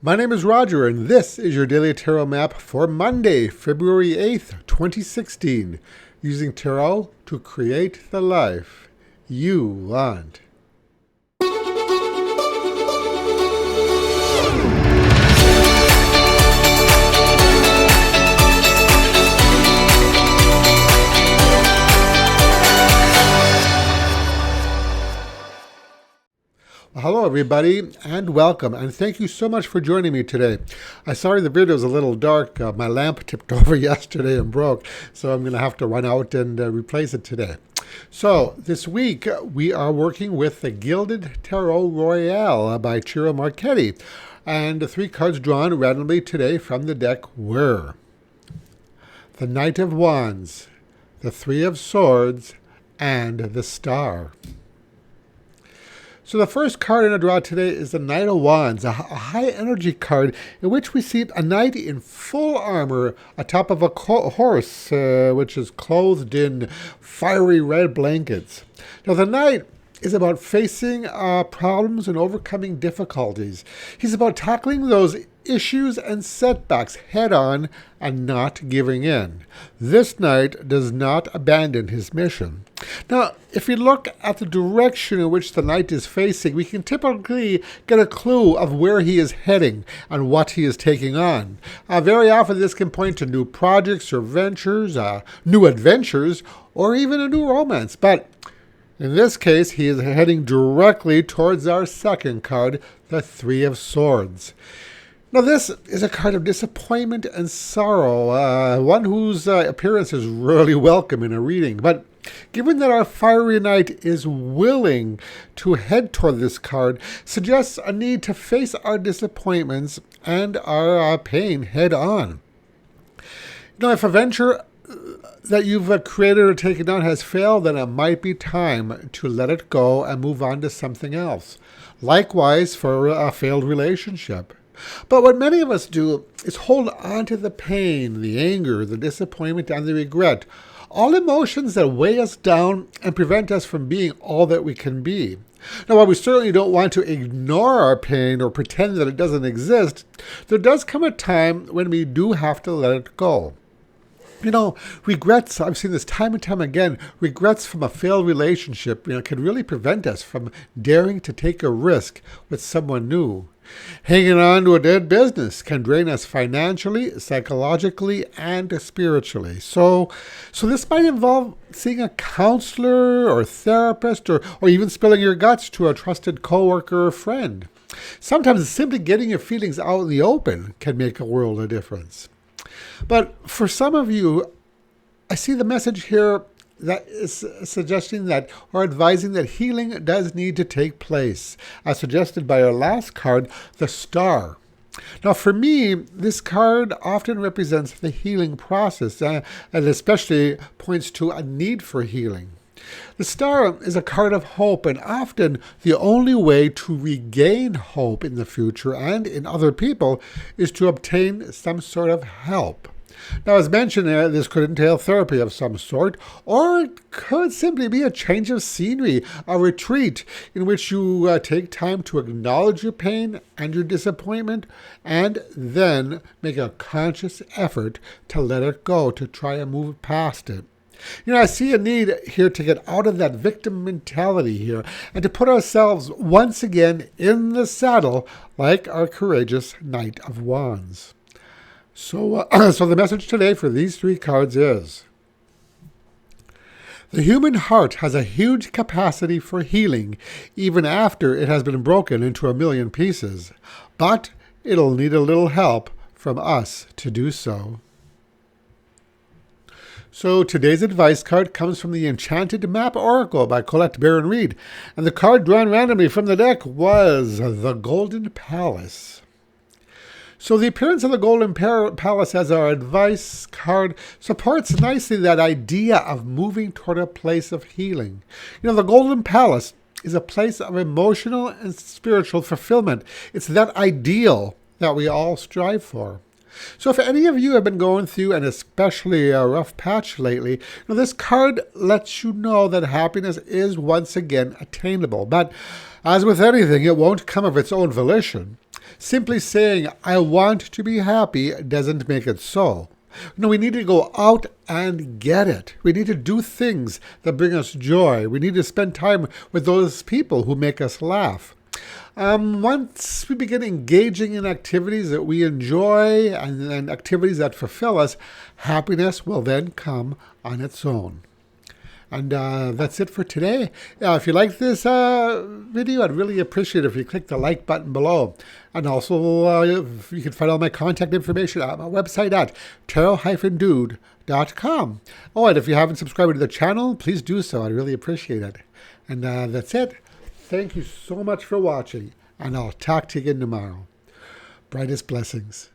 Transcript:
My name is Roger, and this is your Daily Tarot Map for Monday, February 8th, 2016, using tarot to create the life you want. Hello everybody and welcome, and thank you so much for joining me today. I'm sorry the video is a little dark. My lamp tipped over yesterday and broke, so I'm going to have to run out and replace it today. So this week we are working with the Gilded Tarot Royale by Ciro Marchetti, and the three cards drawn randomly today from the deck were the Knight of Wands, the Three of Swords, and the Star. So the first card in a draw today is the Knight of Wands, a high energy card in which we see a knight in full armor atop of a horse, which is clothed in fiery red blankets. Now the knight is about facing problems and overcoming difficulties. He's about tackling those issues and setbacks head on and not giving in. This knight does not abandon his mission. Now, if we look at the direction in which the knight is facing, we can typically get a clue of where he is heading and what he is taking on. Very often this can point to new projects or ventures, new adventures, or even a new romance. But in this case, he is heading directly towards our second card, the Three of Swords. Now, this is a card of disappointment and sorrow, one whose appearance is really welcome in a reading. But given that our fiery knight is willing to head toward this card, suggests a need to face our disappointments and our pain head on. If a venture that you've created or taken on has failed, then it might be time to let it go and move on to something else. Likewise for a failed relationship. But what many of us do is hold on to the pain, the anger, the disappointment, and the regret. All emotions that weigh us down and prevent us from being all that we can be. Now, while we certainly don't want to ignore our pain or pretend that it doesn't exist, there does come a time when we do have to let it go. Regrets, I've seen this time and time again, regrets from a failed relationship, can really prevent us from daring to take a risk with someone new. Hanging on to a dead business can drain us financially, psychologically, and spiritually. So this might involve seeing a counselor or therapist or even spilling your guts to a trusted coworker or friend. Sometimes simply getting your feelings out in the open can make a world of difference. But for some of you, I see the message here that is suggesting that or advising that healing does need to take place, as suggested by our last card, the Star. Now, for me, this card often represents the healing process and especially points to a need for healing. The Star is a card of hope, and often the only way to regain hope in the future and in other people is to obtain some sort of help. Now, as mentioned, this could entail therapy of some sort, or it could simply be a change of scenery, a retreat in which you take time to acknowledge your pain and your disappointment, and then make a conscious effort to let it go, to try and move past it. I see a need here to get out of that victim mentality here and to put ourselves once again in the saddle like our courageous Knight of Wands. So the message today for these three cards is: the human heart has a huge capacity for healing even after it has been broken into a million pieces, but it'll need a little help from us to do so. So today's advice card comes from the Enchanted Map Oracle by Colette Baron-Reid, and the card drawn randomly from the deck was the Golden Palace. So the appearance of the Golden Palace as our advice card supports nicely that idea of moving toward a place of healing. The Golden Palace is a place of emotional and spiritual fulfillment. It's that ideal that we all strive for. So if any of you have been going through an especially rough patch lately, this card lets you know that happiness is once again attainable. But as with anything, it won't come of its own volition. Simply saying, I want to be happy doesn't make it so. No, we need to go out and get it. We need to do things that bring us joy. We need to spend time with those people who make us laugh. Once we begin engaging in activities that we enjoy and activities that fulfill us, happiness will then come on its own. And that's it for today. If you like this video, I'd really appreciate it if you click the like button below. And also, you can find all my contact information at my website at tarot-dude.com. Oh, and if you haven't subscribed to the channel, please do so. I'd really appreciate it. And that's it. Thank you so much for watching, and I'll talk to you again tomorrow. Brightest blessings.